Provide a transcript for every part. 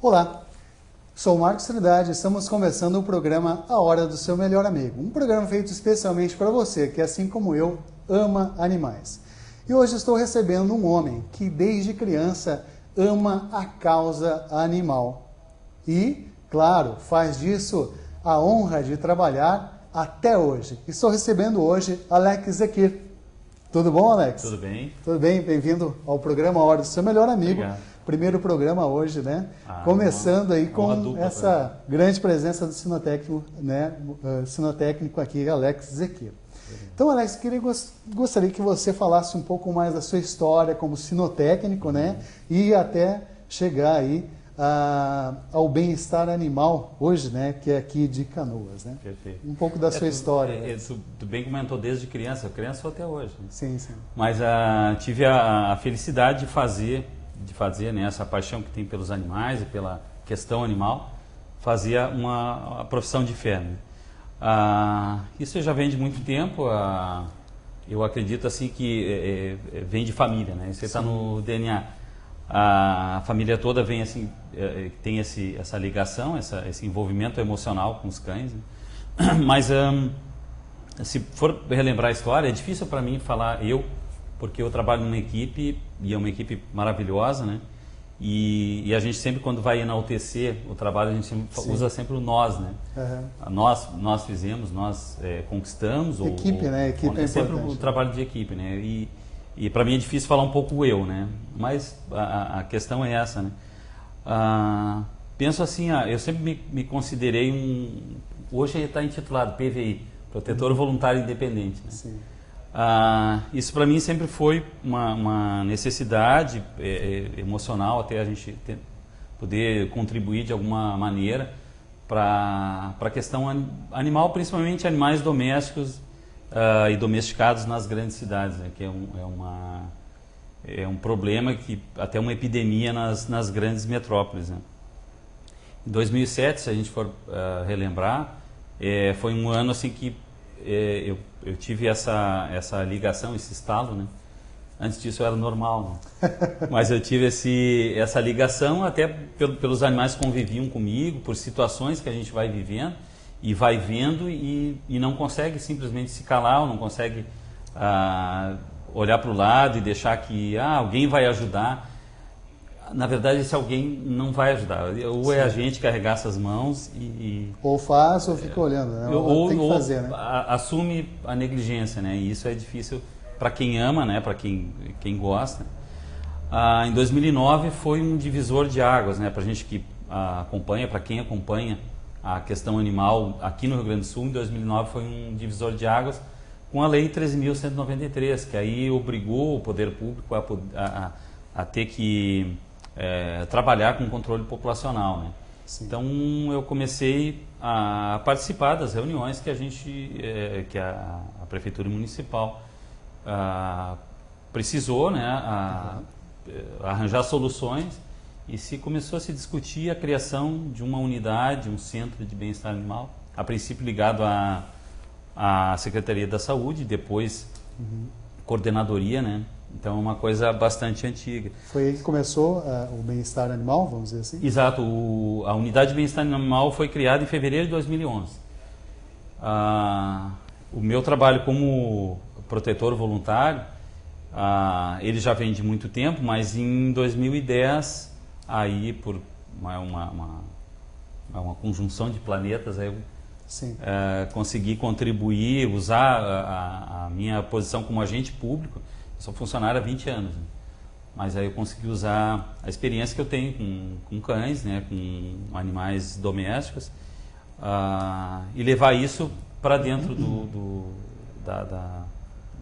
Olá, sou o Marcos Trindade e estamos começando o programa A Hora do Seu Melhor Amigo. Um programa feito especialmente para você que, assim como eu, ama animais. E hoje estou recebendo um homem que desde criança ama a causa animal. E, claro, faz disso a honra de trabalhar até hoje. Estou recebendo hoje Alex Zekir. Tudo bom, Alex? Tudo bem. Tudo bem, bem-vindo ao programa A Hora do Seu Melhor Amigo. Obrigado. Primeiro programa hoje, né? Começando aí com dupla, essa grande presença do sinotécnico, né? Sinotécnico aqui, Alex Zekir. Então, Alex, gostaria que você falasse um pouco mais da sua história como sinotécnico, né? E até chegar aí ao bem-estar animal hoje, né? Que é aqui de Canoas, né? Perfeito. Um pouco da sua história. Tu bem comentou desde criança sou até hoje. Né? Sim, sim. Mas tive a felicidade de fazer, né, essa paixão que tem pelos animais e pela questão animal, fazia uma profissão de fé. Né? Isso já vem de muito tempo. Eu acredito assim que vem de família, né? Isso está no DNA. A família toda vem assim, tem essa ligação, esse envolvimento emocional com os cães. Né? Mas se for relembrar a história, é difícil para mim falar porque eu trabalho numa equipe e é uma equipe maravilhosa, né? E a gente sempre, quando vai enaltecer o trabalho, a gente usa sempre o nós, né? Uhum. Nós fizemos, nós conquistamos. Equipe, né? Equipe é sempre importante. o trabalho de equipe, né? E para mim é difícil falar um pouco eu, né? Mas a questão é essa, né? Penso assim, eu sempre me considerei hoje está intitulado PVI, Protetor Voluntário Independente, né? Sim. Isso para mim sempre foi uma necessidade emocional, até a gente poder contribuir de alguma maneira para a questão animal, principalmente animais domésticos e domesticados nas grandes cidades, né? Que é um problema, que até uma epidemia nas grandes metrópoles. Né? Em 2007, se a gente for relembrar, foi um ano assim que eu tive essa ligação, esse estalo, né? Antes disso eu era normal, né? Mas eu tive essa ligação até pelos animais que conviviam comigo, por situações que a gente vai vivendo e vai vendo e não consegue simplesmente se calar, ou não consegue olhar para o lado e deixar que alguém vai ajudar. Na verdade, esse alguém não vai ajudar. Ou é a gente que arregaça as mãos ou faz ou fica olhando, né? Tem que fazer, né? Assume a negligência, né? E isso é difícil para quem ama, né? Para quem gosta. Em 2009 foi um divisor de águas, né? Para a gente que acompanha, para quem acompanha a questão animal aqui no Rio Grande do Sul, em 2009 foi um divisor de águas com a Lei 13.193, que aí obrigou o poder público a ter que trabalhar com controle populacional, né? Então eu comecei a participar das reuniões que que a prefeitura municipal precisou, né, arranjar soluções, e começou a se discutir a criação de uma unidade, um centro de bem-estar animal, a princípio ligado à Secretaria da Saúde, depois coordenadoria, né? Então é uma coisa bastante antiga. Foi aí que começou o bem-estar animal, vamos dizer assim? Exato. A unidade de bem-estar animal foi criada em fevereiro de 2011. O meu trabalho como protetor voluntário, ele já vem de muito tempo, mas em 2010, aí por uma conjunção de planetas, aí eu consegui contribuir, usar a minha posição como agente público. Eu sou funcionário há 20 anos, né? Mas aí eu consegui usar a experiência que eu tenho com cães, né, com animais domésticos, e levar isso para dentro do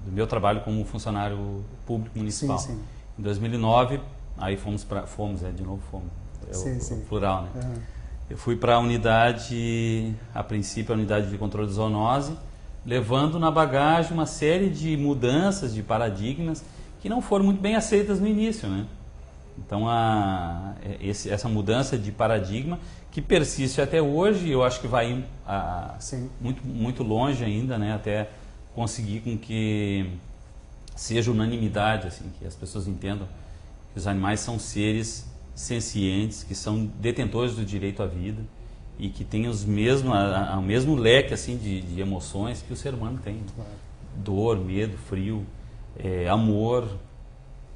meu trabalho como funcionário público municipal. Sim. Em 2009, aí fomos, o plural, né? Uhum. Eu fui para a unidade, a princípio a unidade de controle de zoonose, levando na bagagem uma série de mudanças, de paradigmas que não foram muito bem aceitas no início, né? Então essa mudança de paradigma que persiste até hoje, eu acho que vai muito, muito longe ainda, né? Até conseguir com que seja unanimidade, assim, que as pessoas entendam que os animais são seres sencientes, que são detentores do direito à vida e que têm o mesmo leque assim de emoções que o ser humano tem. Claro. Dor, medo, frio, amor,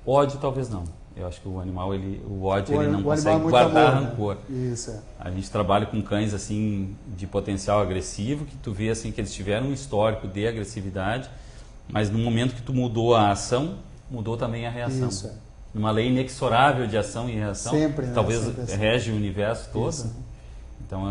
ódio talvez não. Eu acho que o animal, o ódio, ele não consegue guardar rancor. Né? Isso, A gente trabalha com cães assim de potencial agressivo, que tu vê assim que eles tiveram um histórico de agressividade, mas no momento que tu mudou a ação, mudou também a reação. Isso, Uma lei inexorável de ação e reação, sempre, né? talvez sempre assim. rege o universo todo. Isso. Então,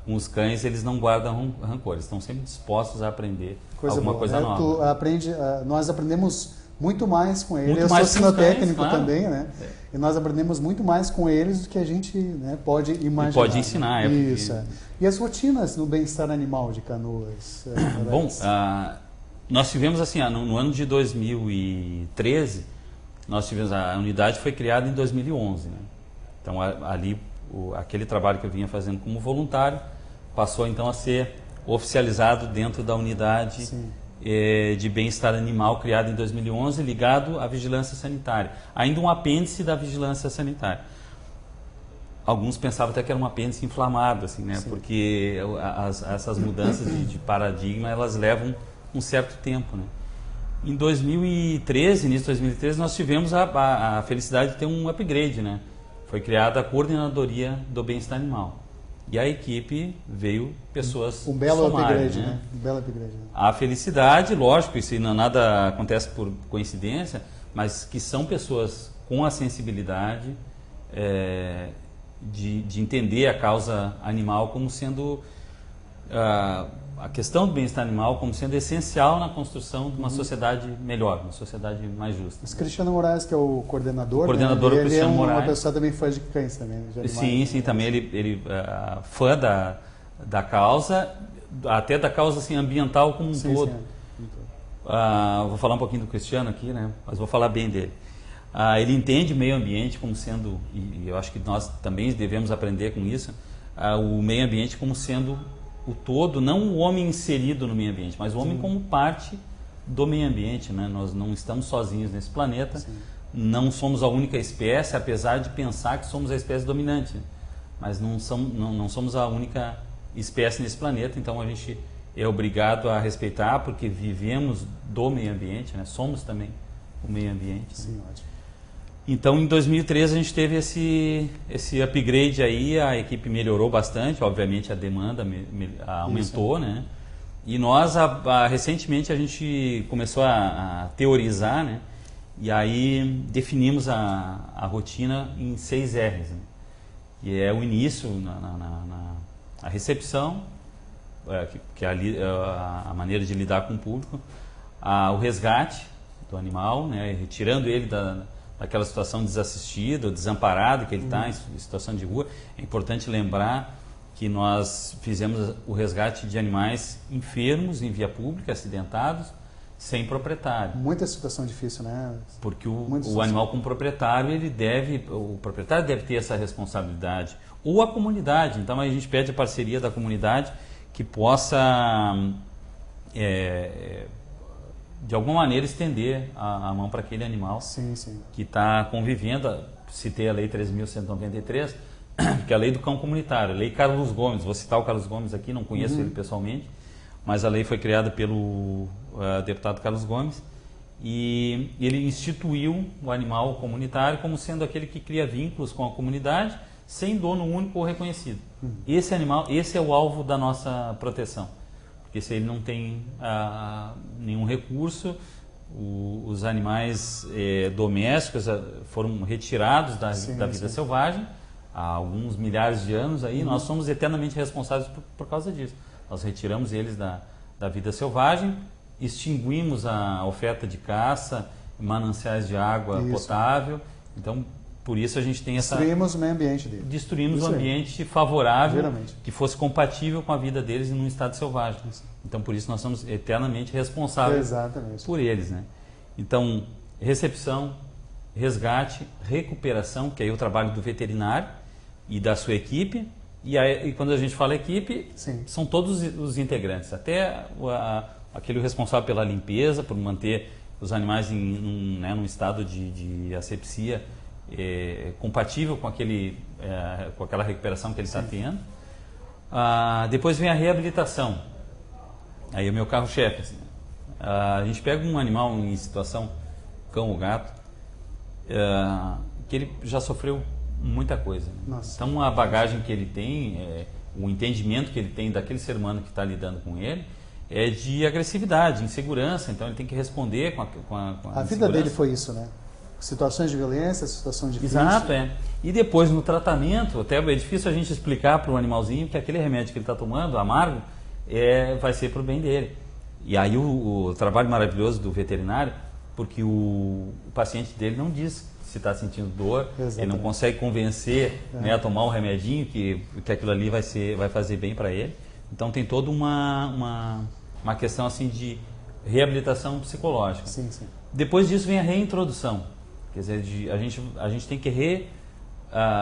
com os cães, eles não guardam rancor, eles estão sempre dispostos a aprender alguma coisa nova. Tu aprende, nós aprendemos muito mais com eles. Muito Eu mais sou sinotécnico claro. também, né? E nós aprendemos muito mais com eles do que a gente, né, pode imaginar. E pode ensinar. Isso. E as rotinas no bem-estar animal de Canoas? Bom, nós tivemos assim, no ano de 2013, nós tivemos, a unidade foi criada em 2011. Né? Então, ali, aquele trabalho que eu vinha fazendo como voluntário, passou então a ser oficializado dentro da unidade de bem-estar animal criada em 2011, ligado à vigilância sanitária. Ainda um apêndice da vigilância sanitária. Alguns pensavam até que era um apêndice inflamado, assim, né? Porque essas mudanças de paradigma, elas levam um certo tempo, né? Em 2013, início de 2013, nós tivemos a felicidade de ter um upgrade, né? Foi criada a Coordenadoria do Bem-Estar Animal. E a equipe veio pessoas um belo somarem, upgrade, né? Um belo upgrade. Né? A felicidade, lógico, isso nada acontece por coincidência, mas que são pessoas com a sensibilidade de entender a causa animal como sendo a questão do bem-estar animal como sendo essencial na construção de uma sociedade melhor, uma sociedade mais justa. Esse Cristiano Moraes, que é o coordenador, o coordenador, né? Cristiano Moraes. Ele é uma pessoa também fã de cães também. De animais, sim, também ele fã da causa, até da causa assim, ambiental como um todo. Vou falar um pouquinho do Cristiano aqui, né? Mas vou falar bem dele. Ele entende o meio ambiente como sendo, e eu acho que nós também devemos aprender com isso, o meio ambiente como sendo o todo, não o homem inserido no meio ambiente, mas o homem como parte do meio ambiente, né? Nós não estamos sozinhos nesse planeta, não somos a única espécie, apesar de pensar que somos a espécie dominante, mas não somos a única espécie nesse planeta, então a gente é obrigado a respeitar porque vivemos do meio ambiente, né? Somos também o meio ambiente. Sim, ótimo. Então, em 2013 a gente teve esse upgrade aí, a equipe melhorou bastante, obviamente a demanda aumentou, né? E nós, recentemente, a gente começou a teorizar, né? E aí definimos a rotina em 6 R's, né? Que é o início, a recepção, que é a maneira de lidar com o público, o resgate do animal, né? Retirando ele daquela situação desassistida, desamparada que ele está, em situação de rua. É importante lembrar que nós fizemos o resgate de animais enfermos em via pública, acidentados, sem proprietário. Muita situação difícil, né? Porque o animal com proprietário, o proprietário deve ter essa responsabilidade. Ou a comunidade. Então a gente pede a parceria da comunidade que possa de alguma maneira estender a mão para aquele animal que está convivendo. Citei a Lei 3.193, que é a Lei do Cão Comunitário, a Lei Carlos Gomes. Vou citar o Carlos Gomes aqui, não conheço ele pessoalmente, mas a lei foi criada pelo deputado Carlos Gomes e ele instituiu o animal comunitário como sendo aquele que cria vínculos com a comunidade sem dono único ou reconhecido. Esse animal, esse é o alvo da nossa proteção. Porque se ele não tem nenhum recurso, os animais domésticos foram retirados da vida selvagem há alguns milhares de anos. Aí nós somos eternamente responsáveis por causa disso. Nós retiramos eles da vida selvagem, extinguimos a oferta de caça, mananciais de água potável. Então, por isso a gente tem Destruímos o meio ambiente deles. Destruímos o ambiente favorável, que fosse compatível com a vida deles em um estado selvagem. Então, por isso nós somos eternamente responsáveis por eles, né? Então, recepção, resgate, recuperação, que aí é o trabalho do veterinário e da sua equipe. E quando a gente fala equipe, são todos os integrantes, até aquele responsável pela limpeza, por manter os animais num estado de asepsia compatível com, com aquela recuperação que ele está tendo. Depois vem a reabilitação. Aí é o meu carro-chefe. Assim. A gente pega um animal em situação, cão ou gato, que ele já sofreu muita coisa. Né? Então a bagagem que ele tem, o entendimento que ele tem daquele ser humano que está lidando com ele, é de agressividade, insegurança. Então ele tem que responder com a vida dele foi isso, né? Situações de violência, situações difíceis. Exato, E depois no tratamento, até é difícil a gente explicar para o animalzinho que aquele remédio que ele está tomando, amargo, vai ser para o bem dele. E aí o trabalho maravilhoso do veterinário, porque o paciente dele não diz se está sentindo dor, exatamente. Ele não consegue convencer né, a tomar um remedinho que aquilo ali vai fazer bem para ele. Então tem toda uma questão assim de reabilitação psicológica. Sim, sim. Depois disso vem a reintrodução. Quer dizer, a gente tem que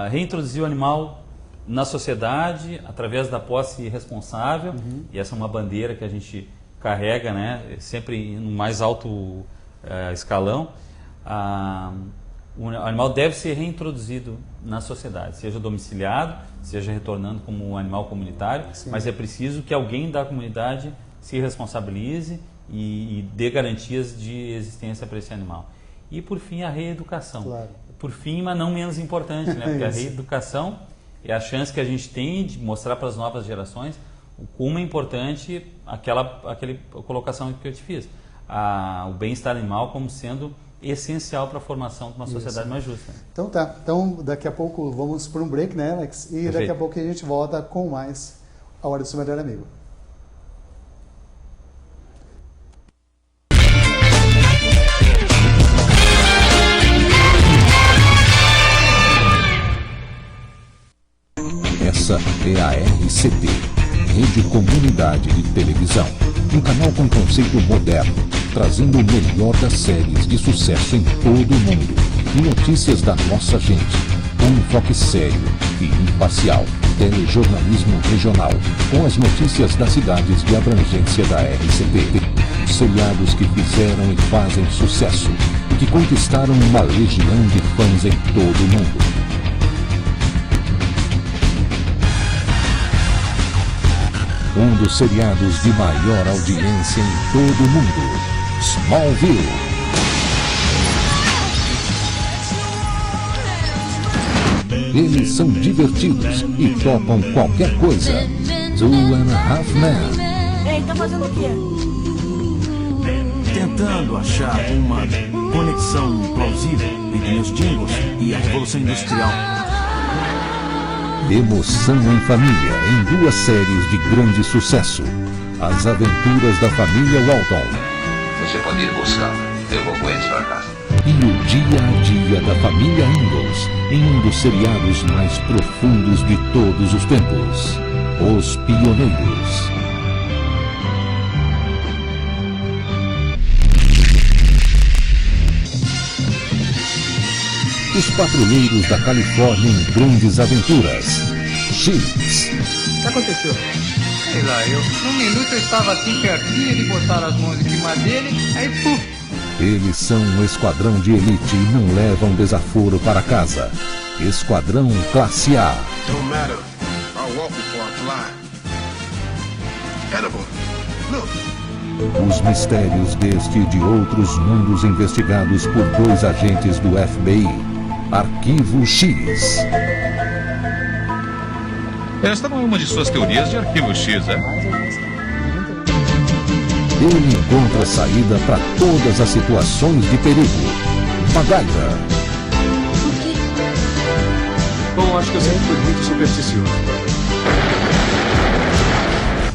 reintroduzir o animal na sociedade através da posse responsável, e essa é uma bandeira que a gente carrega, né, sempre no mais alto escalão. O animal deve ser reintroduzido na sociedade, seja domiciliado, seja retornando como um animal comunitário, sim. Mas é preciso que alguém da comunidade se responsabilize e dê garantias de existência para esse animal. E por fim a reeducação. Claro. Por fim, mas não menos importante, né? Porque a reeducação é a chance que a gente tem de mostrar para as novas gerações como é importante aquela colocação que eu te fiz. O bem-estar animal como sendo essencial para a formação de uma sociedade mais justa. Então tá. Então daqui a pouco vamos por um break, né, Alex? E Perfeito. Daqui a pouco a gente volta com mais A Hora do Seu Melhor Amigo. Essa é a RCT, Rede Comunidade de Televisão, um canal com conceito moderno, trazendo o melhor das séries de sucesso em todo o mundo e notícias da nossa gente, com um enfoque sério e imparcial, telejornalismo regional, com as notícias das cidades de abrangência da RCT, seriados que fizeram e fazem sucesso e que conquistaram uma legião de fãs em todo o mundo. Um dos seriados de maior audiência em todo o mundo, Smallville. Eles são divertidos e topam qualquer coisa. 2.5 Men. Ei, tá fazendo o quê? Tentando achar uma conexão plausível entre meus jingles e a Revolução Industrial. Emoção em Família, em 2 séries de grande sucesso. As Aventuras da Família Walton. Você pode ir buscar, eu vou com eles para casa. E o Dia a Dia da Família Ingalls, em um dos seriados mais profundos de todos os tempos. Os Pioneiros. Os Patrulheiros da Califórnia em Grandes Aventuras. X. O que aconteceu? Sei lá, num minuto eu estava assim pertinho de botar as mãos em cima dele, aí puf! Eles são um esquadrão de elite e não levam desaforo para casa. Esquadrão Classe A. Don't matter. I'll walk before I fly. Edible. Look. Os mistérios deste e de outros mundos investigados por 2 agentes do FBI. Arquivo X. Esta não é uma de suas teorias de Arquivo X, é? Ele encontra saída para todas as situações de perigo. MacGyver. O quê? Bom, acho que eu sempre fui muito supersticioso.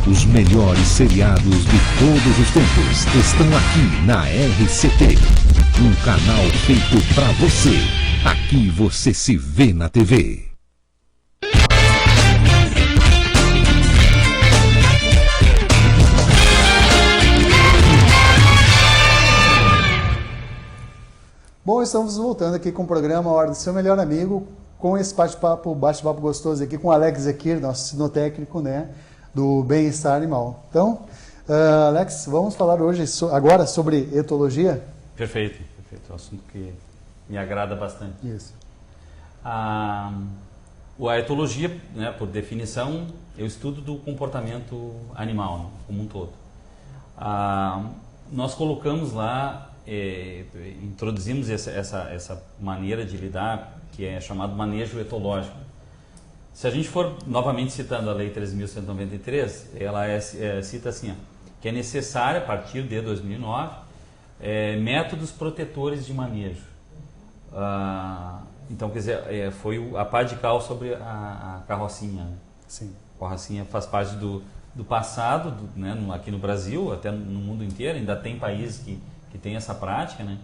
Os melhores seriados de todos os tempos estão aqui na RCT. Um canal feito para você. Aqui você se vê na TV. Bom, estamos voltando aqui com o programa A Hora do Seu Melhor Amigo, com esse bate-papo gostoso aqui com o Alex Zekir, nosso sinotécnico, né, do bem-estar animal. Então, Alex, vamos falar agora sobre etologia? Perfeito. É um assunto que me agrada bastante. Isso. A etologia, né, por definição, é o estudo do comportamento animal, né, como um todo. Nós colocamos lá, introduzimos essa maneira de lidar, que é chamado manejo etológico. Se a gente for, novamente citando a Lei 13.193, ela cita assim, que é necessário, a partir de 2009, métodos protetores de manejo. Então, quer dizer, foi a pá de cal sobre a carrocinha. Né? Sim. A carrocinha faz parte do passado, né, aqui no Brasil, até no mundo inteiro, ainda tem países que tem essa prática, né?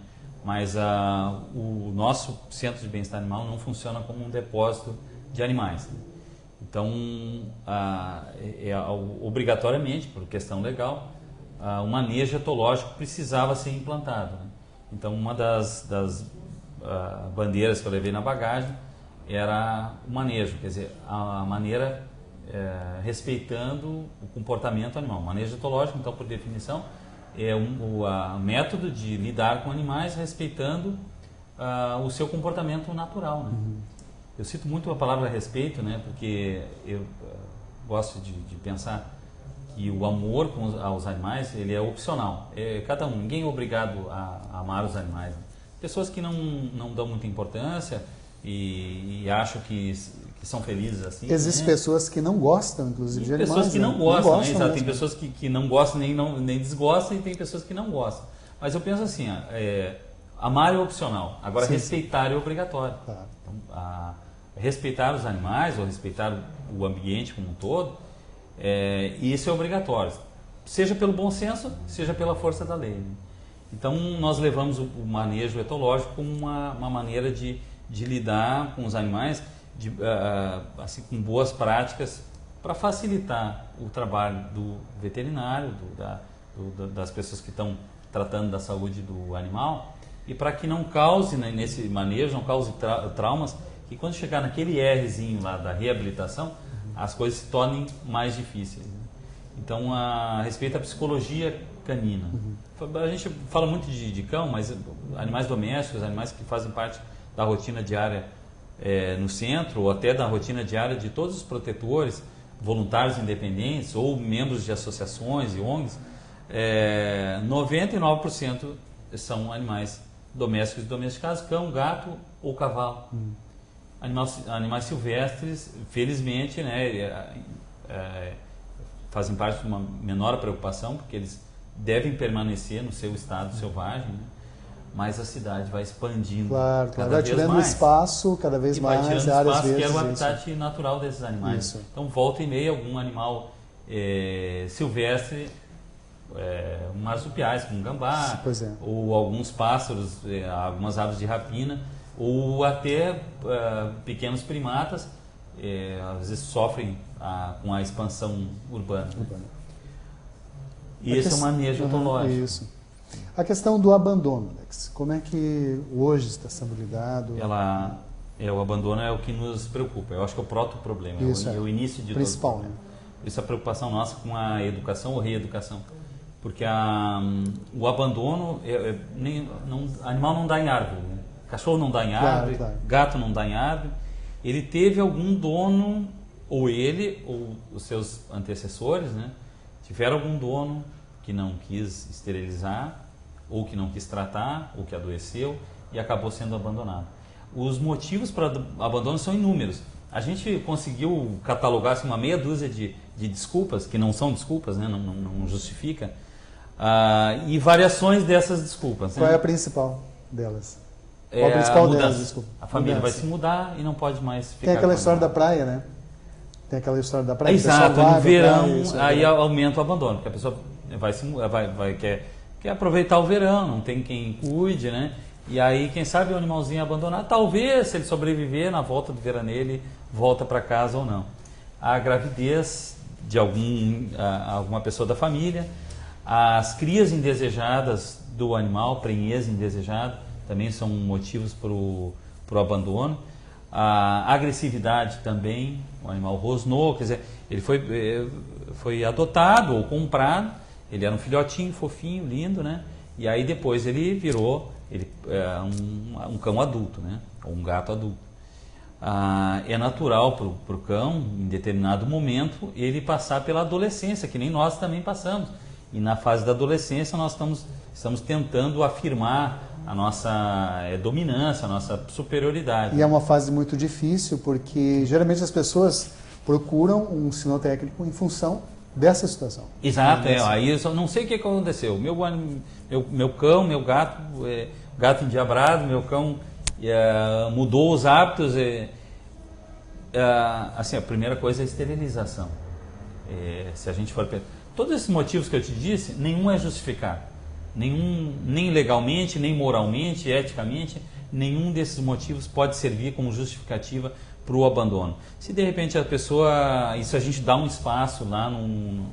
Mas o nosso centro de bem-estar animal não funciona como um depósito de animais. Né? Então, obrigatoriamente, por questão legal, o manejo etológico precisava ser implantado. Né? Então, uma das bandeiras que eu levei na bagagem era o manejo, quer dizer, a maneira respeitando o comportamento animal. O manejo etológico, então, por definição, é o método de lidar com animais respeitando o seu comportamento natural. Né? Eu cito muito a palavra respeito, né, porque eu gosto de pensar que o amor aos animais ele é opcional. Cada um, ninguém é obrigado a amar os animais. Né? Pessoas que não dão muita importância e acham que são felizes assim. Existem pessoas que não gostam, inclusive, de animais. Pessoas que não gostam, né? Exato. Tem pessoas que não gostam nem desgostam e tem pessoas que não gostam. Mas eu penso assim, amar é opcional, agora respeitar é obrigatório. Tá. Então, respeitar os animais ou respeitar o ambiente como um todo, isso é obrigatório. Seja pelo bom senso, seja pela força da lei. Né? Então, nós levamos o manejo etológico como uma maneira de lidar com os animais assim, com boas práticas para facilitar o trabalho do veterinário, das pessoas que estão tratando da saúde do animal e para que não cause, né, nesse manejo, não cause traumas, que quando chegar naquele Rzinho lá da reabilitação, as coisas se tornem mais difíceis. Né? Então, a respeito da psicologia canina. A gente fala muito de cão, mas animais domésticos, animais que fazem parte da rotina diária no centro, ou até da rotina diária de todos os protetores, voluntários independentes ou membros de associações e ONGs, 99% são animais domésticos e domesticados, cão, gato ou cavalo. Animais silvestres, felizmente, né, fazem parte de uma menor preocupação, porque eles devem permanecer no seu estado selvagem, né? Mas a cidade vai expandindo cada vai vez tirando mais. Espaço cada vez mais, vai tirando áreas espaço, verdes, que era o habitat natural desses animais. Isso. Então, volta e meia, algum animal silvestre, marsupiais, como gambá, ou alguns pássaros, algumas aves de rapina, ou até pequenos primatas, às vezes sofrem com a expansão urbana. E esse é o manejo etológico. Isso. A questão do abandono, Alex, como é que hoje está sendo lidado? O abandono é o que nos preocupa. Eu acho que é o proto-problema, é o início de principal, todo o né? Isso é a preocupação nossa com a educação ou reeducação. Porque o abandono, animal não dá em árvore, né? Cachorro não dá em árvore, gato não dá em árvore. Ele teve algum dono, ou ele, ou os seus antecessores, né? Tiveram algum dono que não quis esterilizar, ou que não quis tratar, ou que adoeceu e acabou sendo abandonado. Os motivos para abandono são inúmeros. A gente conseguiu catalogar assim, uma meia dúzia de desculpas, que não são desculpas, né? não justifica, e variações dessas desculpas. Qual é a principal delas? Qual a principal delas, desculpa? A família vai se mudar e não pode mais ficar. Tem aquela história da praia, né? Tem aquela história da praia. Exato, no verão, aí aumenta o abandono, porque a pessoa quer aproveitar o verão, não tem quem cuide, né? E aí, quem sabe o animalzinho abandonado, talvez, se ele sobreviver, na volta do veraneio, ele volta para casa ou não. A gravidez de alguma pessoa da família, as crias indesejadas do animal, prenhez indesejado, também são motivos para o abandono. A agressividade também, o animal rosnou, quer dizer, ele foi adotado ou comprado, ele era um filhotinho, fofinho, lindo, né? E aí depois ele virou um cão adulto, né? Ou um gato adulto. é natural para o cão, em determinado momento, ele passar pela adolescência, que nem nós também passamos. E na fase da adolescência nós estamos tentando afirmar a nossa dominância, a nossa superioridade. E é uma fase muito difícil, porque geralmente as pessoas procuram um sinotécnico em função dessa situação. Exato, aí eu só não sei o que aconteceu. Meu cão, meu gato, gato endiabrado, meu cão mudou os hábitos. Assim, a primeira coisa é a esterilização. Se a gente for... Todos esses motivos que eu te disse, nenhum é justificado. Nem legalmente, nem moralmente, eticamente, nenhum desses motivos pode servir como justificativa para o abandono. Se de repente a pessoa, isso a gente dá um espaço lá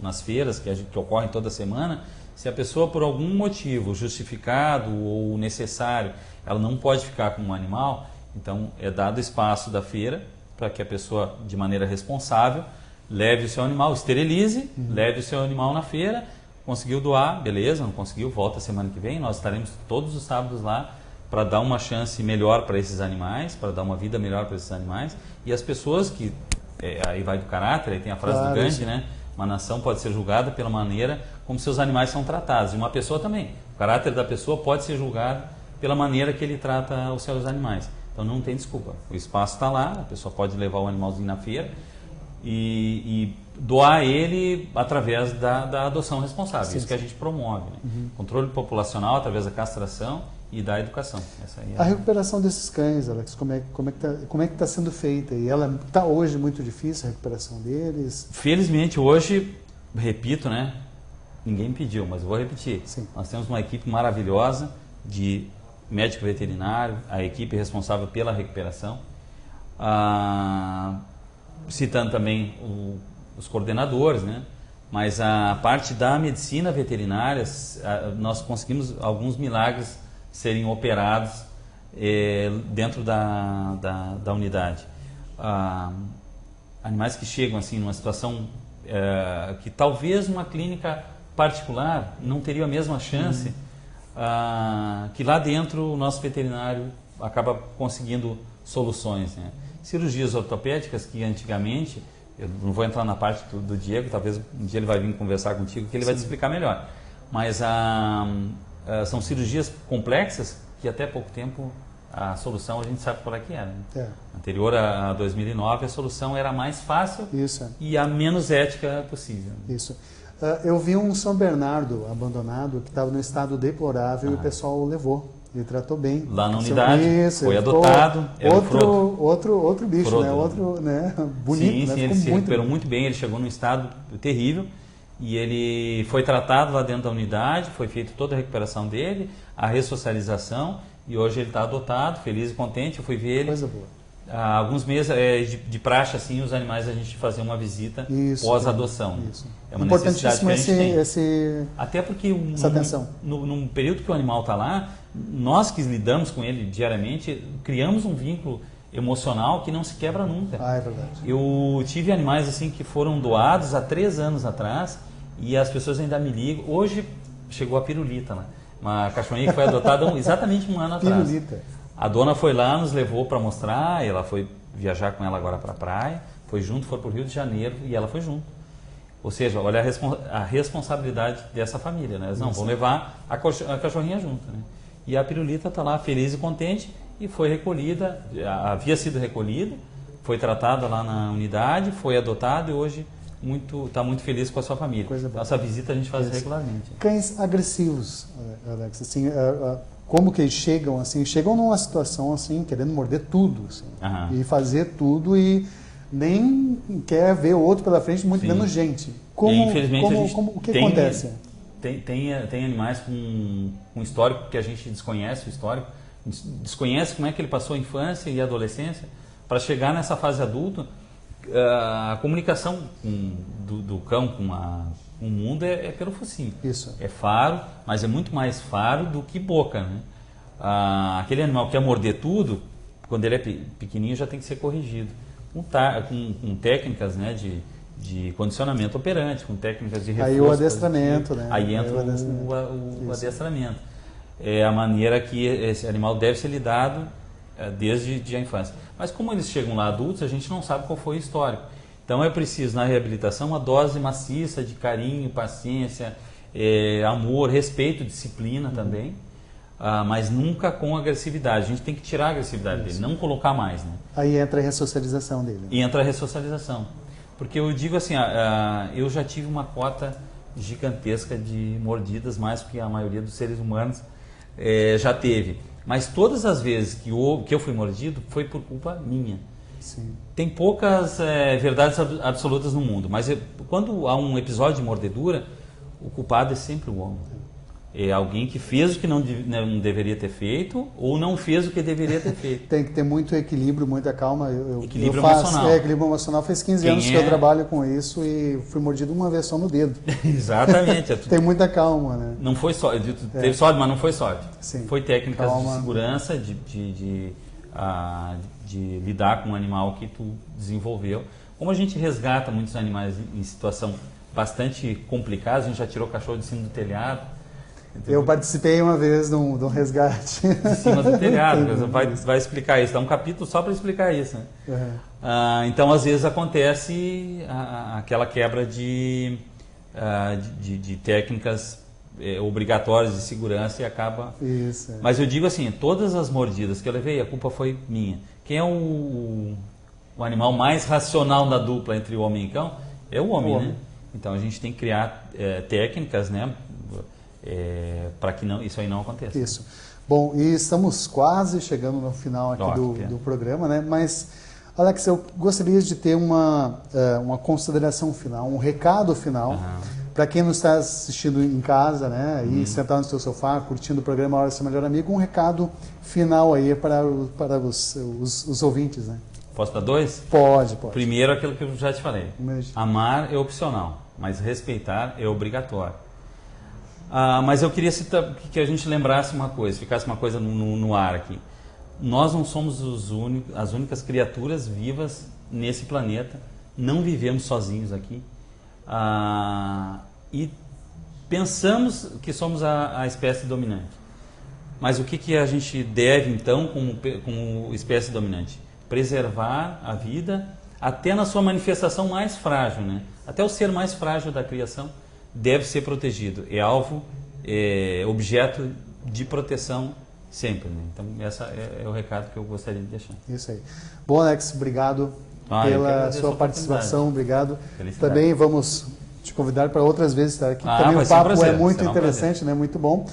nas feiras que ocorrem toda semana, se a pessoa por algum motivo justificado ou necessário, ela não pode ficar com um animal, então é dado espaço da feira para que a pessoa, de maneira responsável, leve o seu animal, esterilize, leve o seu animal na feira. Conseguiu doar, beleza, não conseguiu, volta semana que vem. Nós estaremos todos os sábados lá para dar uma chance melhor para esses animais, para dar uma vida melhor para esses animais. E as pessoas que, aí vai do caráter, aí tem a frase do Gandhi, né? Uma nação pode ser julgada pela maneira como seus animais são tratados. E uma pessoa também. O caráter da pessoa pode ser julgado pela maneira que ele trata os seus animais. Então não tem desculpa. O espaço está lá, a pessoa pode levar o animalzinho na feira e doar ele através da adoção responsável. Sim, isso que a gente promove. Né? Controle populacional através da castração e da educação. Essa aí a recuperação desses cães, Alex, como é que está sendo feita? E ela está hoje muito difícil, a recuperação deles? Felizmente hoje, repito, né? Ninguém me pediu, mas eu vou repetir. Sim. Nós temos uma equipe maravilhosa de médico veterinário, a equipe responsável pela recuperação. Citando também os coordenadores, né? Mas a parte da medicina veterinária, nós conseguimos alguns milagres serem operados dentro da unidade. Animais que chegam assim numa situação que talvez uma clínica particular não teria a mesma chance, que lá dentro o nosso veterinário acaba conseguindo soluções, né? Cirurgias ortopédicas que antigamente, eu não vou entrar na parte do Diego, talvez um dia ele vai vir conversar contigo que ele vai te explicar melhor, mas são cirurgias complexas que até pouco tempo a solução a gente sabe qual é que era. Né? Anterior a 2009 a solução era a mais fácil e a menos ética possível. Isso. Eu vi um São Bernardo abandonado que estava no estado deplorável e o pessoal levou. Ele tratou bem. Lá na unidade, foi adotado. Outro bicho, Frodo. Né? Outro, né? Bonito. Sim, ele se recuperou muito bem, ele chegou num estado terrível e ele foi tratado lá dentro da unidade, foi feita toda a recuperação dele, a ressocialização e hoje ele está adotado, feliz e contente. Eu fui ver ele. Coisa boa. Há alguns meses de praxe, assim, os animais a gente fazer uma visita pós-adoção. É uma necessidade que a gente tem. Até porque essa atenção. Num período que o animal está lá, nós que lidamos com ele diariamente, criamos um vínculo emocional que não se quebra nunca. É verdade. Eu tive animais assim que foram doados há 3 anos atrás e as pessoas ainda me ligam. Hoje chegou a Pirulita, né? Uma cachorrinha que foi adotada exatamente 1 ano atrás. Pirulita. A dona foi lá, nos levou para mostrar, ela foi viajar com ela agora para a praia, foi junto, foi para o Rio de Janeiro e ela foi junto. Ou seja, olha a responsabilidade dessa família, né? Eles não vão levar a cachorrinha junto, né? E a Pirulita está lá feliz e contente e foi recolhida, havia sido recolhida, foi tratada lá na unidade, foi adotada e hoje está muito feliz com a sua família. Essa visita a gente faz regularmente. Cães agressivos, Alex, assim... Como que eles chegam assim? Chegam numa situação assim, querendo morder tudo, assim, e fazer tudo e nem quer ver o outro pela frente, muito menos gente. O que acontece? Tem animais com um histórico que a gente desconhece, o histórico, desconhece como é que ele passou a infância e a adolescência, para chegar nessa fase adulta, a comunicação do cão com o mundo é pelo focinho. Isso. É faro, mas é muito mais faro do que boca, né? Aquele animal que quer morder tudo, quando ele é pequenininho já tem que ser corrigido. Com técnicas, né, de condicionamento operante, com técnicas de reforço. Aí o adestramento, né? Aí entra o adestramento. É a maneira que esse animal deve ser lidado desde a infância. Mas como eles chegam lá adultos, a gente não sabe qual foi o histórico. Então é preciso, na reabilitação, uma dose maciça de carinho, paciência, amor, respeito, disciplina também, mas nunca com agressividade. A gente tem que tirar a agressividade dele, não colocar mais. Né? Aí entra a ressocialização dele. E entra a ressocialização. Porque eu digo assim, eu já tive uma cota gigantesca de mordidas, mais do que a maioria dos seres humanos já teve. Mas todas as vezes que eu fui mordido, foi por culpa minha. Sim. Tem poucas verdades absolutas no mundo, mas quando há um episódio de mordedura, o culpado é sempre o homem. É alguém que fez o que não deveria ter feito ou não fez o que deveria ter feito. Tem que ter muito equilíbrio, muita calma. Equilíbrio emocional. Equilíbrio emocional. Faz 15 anos que eu trabalho com isso e fui mordido uma vez só no dedo. Exatamente. Tem muita calma, né? Não foi sorte. Teve sorte, mas não foi sorte. Sim. Foi técnicas Calma. de segurança, de lidar com um animal que tu desenvolveu. Como a gente resgata muitos animais em situação bastante complicada, a gente já tirou cachorro de cima do telhado. Entendeu? Eu participei uma vez de um resgate. De cima do telhado, vai explicar isso. Dá um capítulo só para explicar isso. Né? Uhum. Então, às vezes, acontece aquela quebra de técnicas obrigatórias de segurança e acaba... Isso. Mas eu digo assim, todas as mordidas que eu levei, a culpa foi minha. Quem é o animal mais racional da dupla entre o homem e o cão? É o homem, né? Então, a gente tem que criar técnicas, né? Para que isso aí não aconteça. Isso. Bom, e estamos quase chegando no final aqui do programa, né? Mas, Alex, eu gostaria de ter uma consideração final, um recado final, para quem nos está assistindo em casa, né? E sentado no seu sofá, curtindo o programa A Hora do Seu Melhor Amigo, um recado final aí para os ouvintes, né? Posso dar 2? Pode. Primeiro, aquilo que eu já te falei. Amar é opcional, mas respeitar é obrigatório. Mas eu queria que a gente lembrasse uma coisa, ficasse uma coisa no ar aqui. Nós não somos as únicas criaturas vivas nesse planeta, não vivemos sozinhos aqui. E pensamos que somos a espécie dominante. Mas o que a gente deve, então, como espécie dominante? Preservar a vida até na sua manifestação mais frágil, né? Até o ser mais frágil da criação deve ser protegido, é alvo, é objeto de proteção sempre, né? Então esse é o recado que eu gostaria de deixar. Isso aí. Bom, Alex, obrigado pela sua participação, obrigado. Também vamos te convidar para outras vezes estar aqui. Também o papo é muito interessante, né? Muito bom.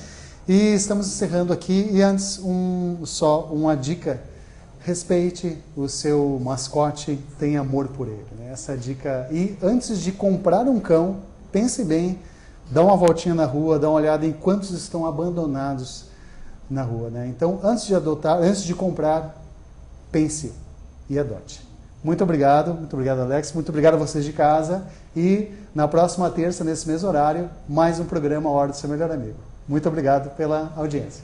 E estamos encerrando aqui e antes só uma dica: respeite o seu mascote, tenha amor por ele, né? Essa dica. E antes de comprar um cão, pense bem, dá uma voltinha na rua, dá uma olhada em quantos estão abandonados na rua, né? Então, antes de comprar, pense e adote. Muito obrigado, Alex, muito obrigado a vocês de casa e na próxima terça, nesse mesmo horário, mais um programa A Hora do Seu Melhor Amigo. Muito obrigado pela audiência.